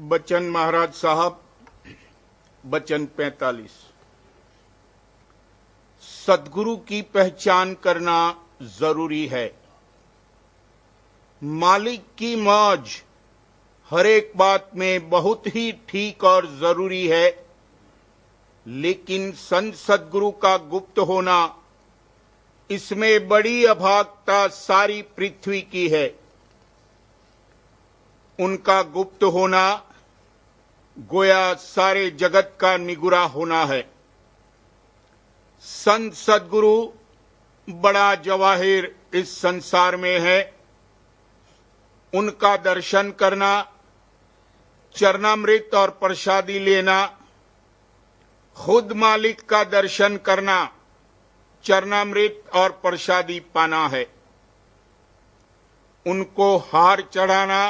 बचन महाराज साहब, बचन 45। सद्गुरु की पहचान करना जरूरी है। मालिक की मौज हर एक बात में बहुत ही ठीक और जरूरी है, लेकिन संत सद्गुरु का गुप्त होना, इसमें बड़ी अभागता सारी पृथ्वी की है। उनका गुप्त होना गोया सारे जगत का निगुरा होना है। संत सद्गुरु बड़ा जवाहिर इस संसार में है। उनका दर्शन करना, चरणामृत और प्रसादी लेना, खुद मालिक का दर्शन करना, चरणामृत और प्रसादी पाना है। उनको हार चढ़ाना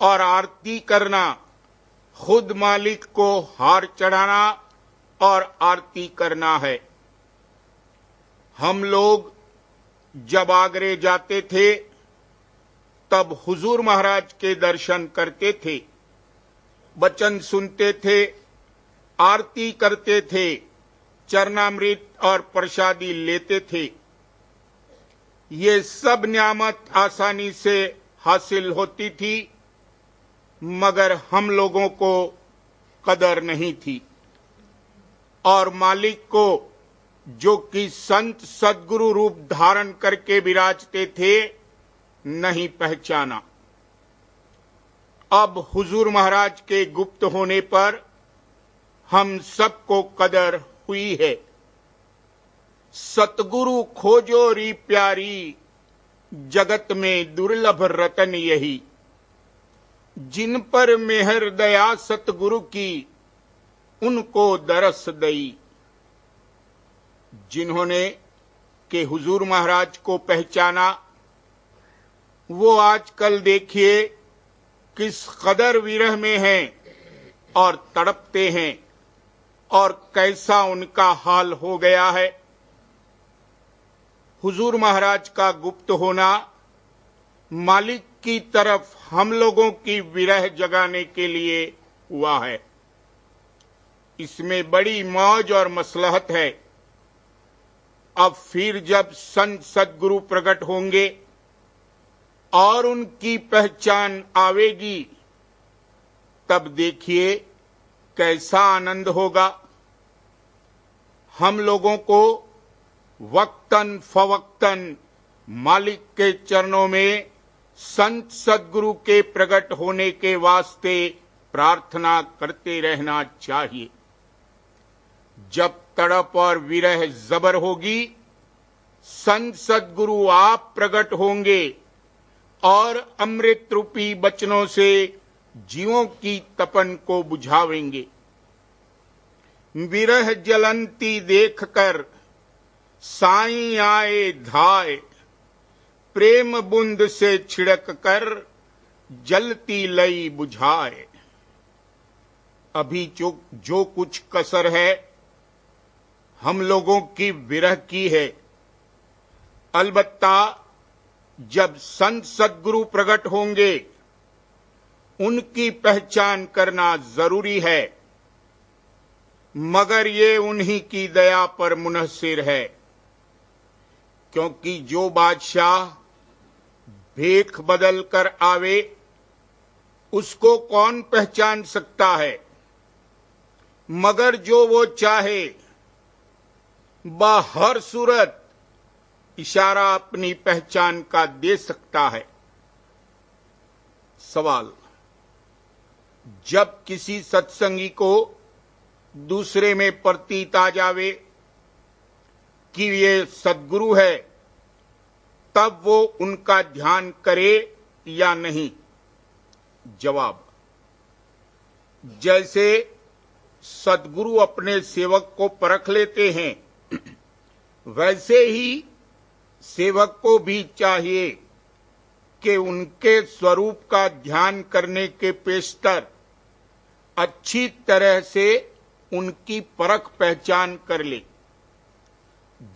और आरती करना, खुद मालिक को हार चढ़ाना और आरती करना है। हम लोग जब आगरे जाते थे तब हुजूर महाराज के दर्शन करते थे, वचन सुनते थे, आरती करते थे, चरणामृत और प्रसादी लेते थे। ये सब न्यामत आसानी से हासिल होती थी, मगर हम लोगों को कदर नहीं थी और मालिक को, जो कि संत सद्गुरु रूप धारण करके विराजते थे, नहीं पहचाना। अब हुजूर महाराज के गुप्त होने पर हम सबको कदर हुई है। सतगुरु खोजो री प्यारी, जगत में दुर्लभ रतन यही। जिन पर मेहर दया सतगुरु की, उनको दरस दई। जिन्होंने के हुजूर महाराज को पहचाना, वो आजकल देखिए किस कदर विरह में हैं और तड़पते हैं, और कैसा उनका हाल हो गया है। हुजूर महाराज का गुप्त होना मालिक की तरफ हम लोगों की विरह जगाने के लिए हुआ है। इसमें बड़ी मौज और मसलहत है। अब फिर जब संत सद्गुरु प्रकट होंगे और उनकी पहचान आवेगी, तब देखिए कैसा आनंद होगा। हम लोगों को वक्तन फवक्तन मालिक के चरणों में संत सद्गुरु के प्रकट होने के वास्ते प्रार्थना करते रहना चाहिए। जब तड़प और विरह जबर होगी, संत सद्गुरु आप प्रकट होंगे और अमृत रूपी बचनों से जीवों की तपन को बुझावेंगे। विरह जलंती देखकर साईं आए धाय, प्रेम बूंद से छिड़क कर जलती लई बुझाए। अभी जो कुछ कसर है हम लोगों की विरह की है। अलबत्ता जब संत सद्गुरु प्रकट होंगे, उनकी पहचान करना जरूरी है, मगर ये उन्हीं की दया पर मुनहसिर है। क्योंकि जो बादशाह भेख बदल कर आवे, उसको कौन पहचान सकता है, मगर जो वो चाहे हर सूरत इशारा अपनी पहचान का दे सकता है। सवाल: जब किसी सत्संगी को दूसरे में प्रतीत आ जावे कि ये सद्गुरु है, तब वो उनका ध्यान करे या नहीं? जवाब: जैसे सद्गुरु अपने सेवक को परख लेते हैं, वैसे ही सेवक को भी चाहिए कि उनके स्वरूप का ध्यान करने के पेशतर अच्छी तरह से उनकी परख पहचान कर ले।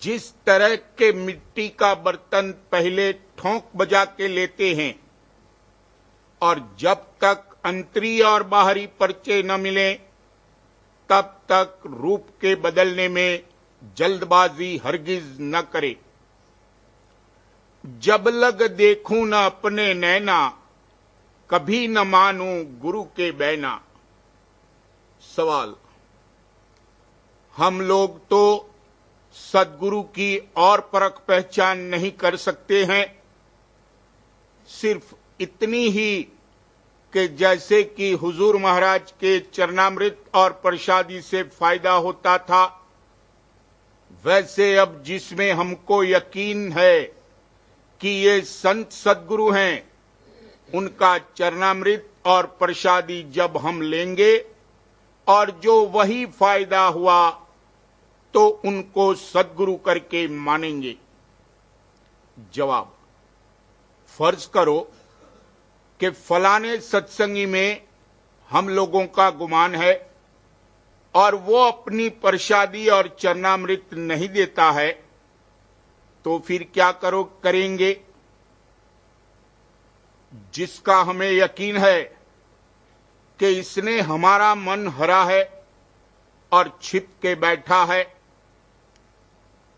जिस तरह के मिट्टी का बर्तन पहले ठोंक बजा के लेते हैं और जब तक अंतरी और बाहरी परिचय न मिले तब तक रूप के बदलने में जल्दबाजी हरगिज न करे। जब लग देखूं न अपने नैना, कभी न मानूं गुरु के बैना। सवाल: हम लोग तो सद्गुरु की और परख पहचान नहीं कर सकते हैं, सिर्फ इतनी ही कि जैसे कि हुजूर महाराज के चरणामृत और प्रसादी से फायदा होता था, वैसे अब जिसमें हमको यकीन है कि ये संत सद्गुरु हैं, उनका चरणामृत और प्रसादी जब हम लेंगे और जो वही फायदा हुआ तो उनको सद्गुरु करके मानेंगे। जवाब: फर्ज करो कि फलाने सत्संगी में हम लोगों का गुमान है और वो अपनी प्रसादी और चरणामृत नहीं देता है, तो फिर क्या करेंगे? जिसका हमें यकीन है कि इसने हमारा मन हरा है और छिप के बैठा है,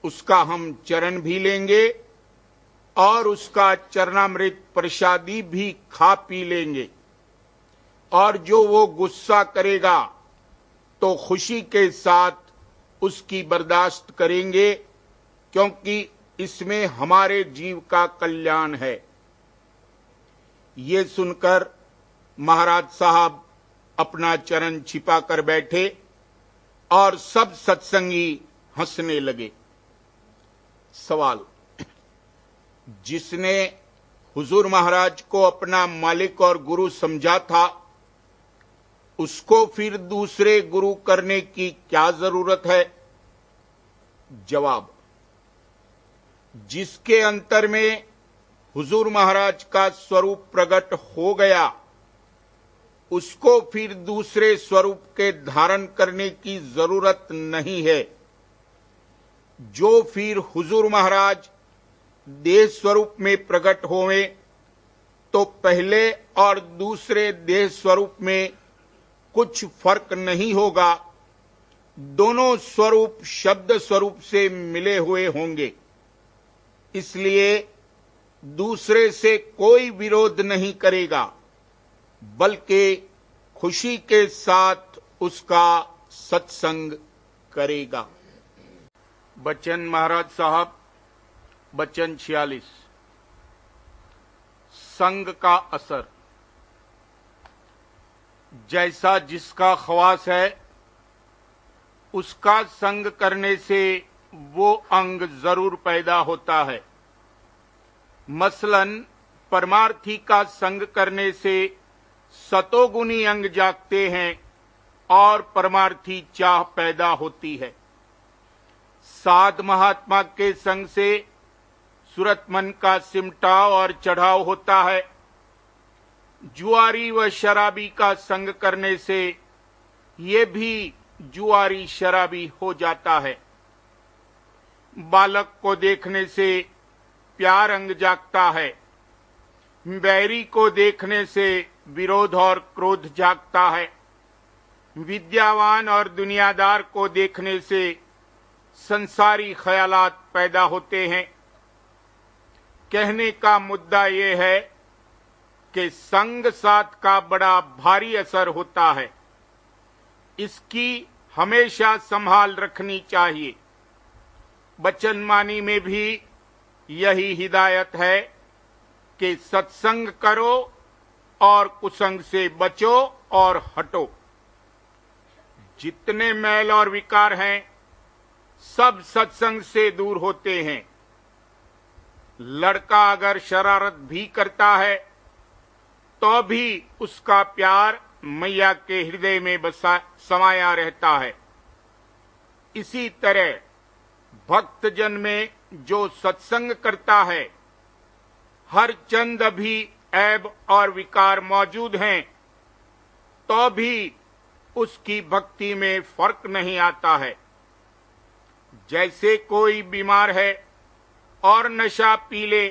उसका हम चरण भी लेंगे और उसका चरणामृत प्रसादी भी खा पी लेंगे। और जो वो गुस्सा करेगा तो खुशी के साथ उसकी बर्दाश्त करेंगे, क्योंकि इसमें हमारे जीव का कल्याण है। ये सुनकर महाराज साहब अपना चरण छिपा कर बैठे और सब सत्संगी हंसने लगे। सवाल: जिसने हुजूर महाराज को अपना मालिक और गुरु समझा था, उसको फिर दूसरे गुरु करने की क्या जरूरत है? जवाब: जिसके अंतर में हुजूर महाराज का स्वरूप प्रकट हो गया, उसको फिर दूसरे स्वरूप के धारण करने की जरूरत नहीं है। जो फिर हुजूर महाराज देह स्वरूप में प्रकट होवे तो पहले और दूसरे देह स्वरूप में कुछ फर्क नहीं होगा, दोनों स्वरूप शब्द स्वरूप से मिले हुए होंगे। इसलिए दूसरे से कोई विरोध नहीं करेगा, बल्कि खुशी के साथ उसका सत्संग करेगा। बचन महाराज साहब, बचन 46। संग का असर। जैसा जिसका ख्वास है, उसका संग करने से वो अंग जरूर पैदा होता है। मसलन परमार्थी का संग करने से सतोगुणी अंग जागते हैं और परमार्थी चाह पैदा होती है। साध महात्मा के संग से सुरत मन का सिमटाव और चढ़ाव होता है। जुआरी व शराबी का संग करने से ये भी जुआरी शराबी हो जाता है। बालक को देखने से प्यार अंग जागता है। बैरी को देखने से विरोध और क्रोध जागता है। विद्यावान और दुनियादार को देखने से संसारी ख्यालात पैदा होते हैं। कहने का मुद्दा ये है कि संग साथ का बड़ा भारी असर होता है। इसकी हमेशा संभाल रखनी चाहिए। बचनमानी में भी यही हिदायत है कि सत्संग करो और कुसंग से बचो और हटो। जितने मैल और विकार हैं, सब सत्संग से दूर होते हैं। लड़का अगर शरारत भी करता है तो भी उसका प्यार मैया के हृदय में समाया रहता है। इसी तरह भक्तजन में जो सत्संग करता है, हर चंद भी ऐब और विकार मौजूद हैं, तो भी उसकी भक्ति में फर्क नहीं आता है। जैसे कोई बीमार है और नशा पी ले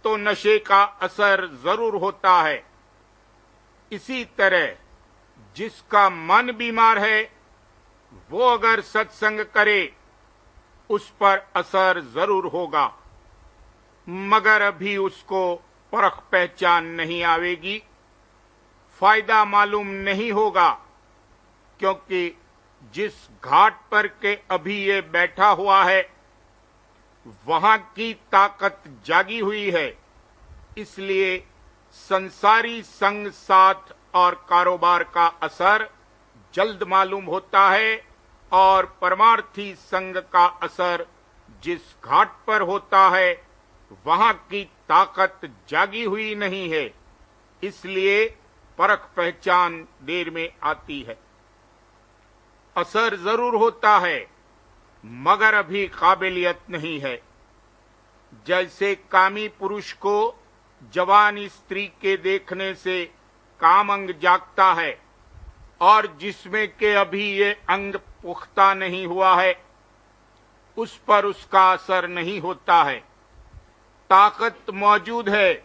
तो नशे का असर जरूर होता है। इसी तरह जिसका मन बीमार है वो अगर सत्संग करे उस पर असर जरूर होगा, मगर अभी उसको परख पहचान नहीं आवेगी, फायदा मालूम नहीं होगा, क्योंकि जिस घाट पर के अभी ये बैठा हुआ है वहां की ताकत जागी हुई है। इसलिए संसारी संग साथ और कारोबार का असर जल्द मालूम होता है और परमार्थी संग का असर जिस घाट पर होता है वहां की ताकत जागी हुई नहीं है, इसलिए परख पहचान देर में आती है। असर जरूर होता है मगर अभी काबिलियत नहीं है। जैसे कामी पुरुष को जवान स्त्री के देखने से काम अंग जागता है और जिसमें के अभी ये अंग पुख्ता नहीं हुआ है उस पर उसका असर नहीं होता है। ताकत मौजूद है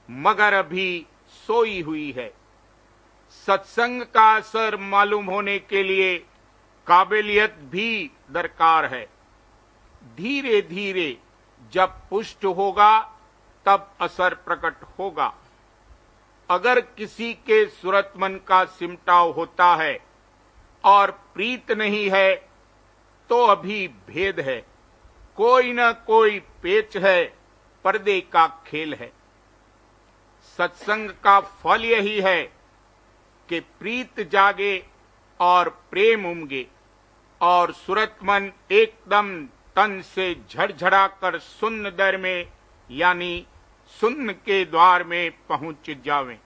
मगर अभी सोई हुई है। सत्संग का असर मालूम होने के लिए काबिलियत भी दरकार है। धीरे धीरे जब पुष्ट होगा तब असर प्रकट होगा। अगर किसी के सूरत मन का सिमटाव होता है और प्रीत नहीं है तो अभी भेद है, कोई न कोई पेच है, पर्दे का खेल है। सत्संग का फल यही है कि प्रीत जागे और प्रेम उमगे और सूरत मन एकदम तन से झड़झड़ा कर शून्य दर में यानी शून्य के द्वार में पहुंच जावें।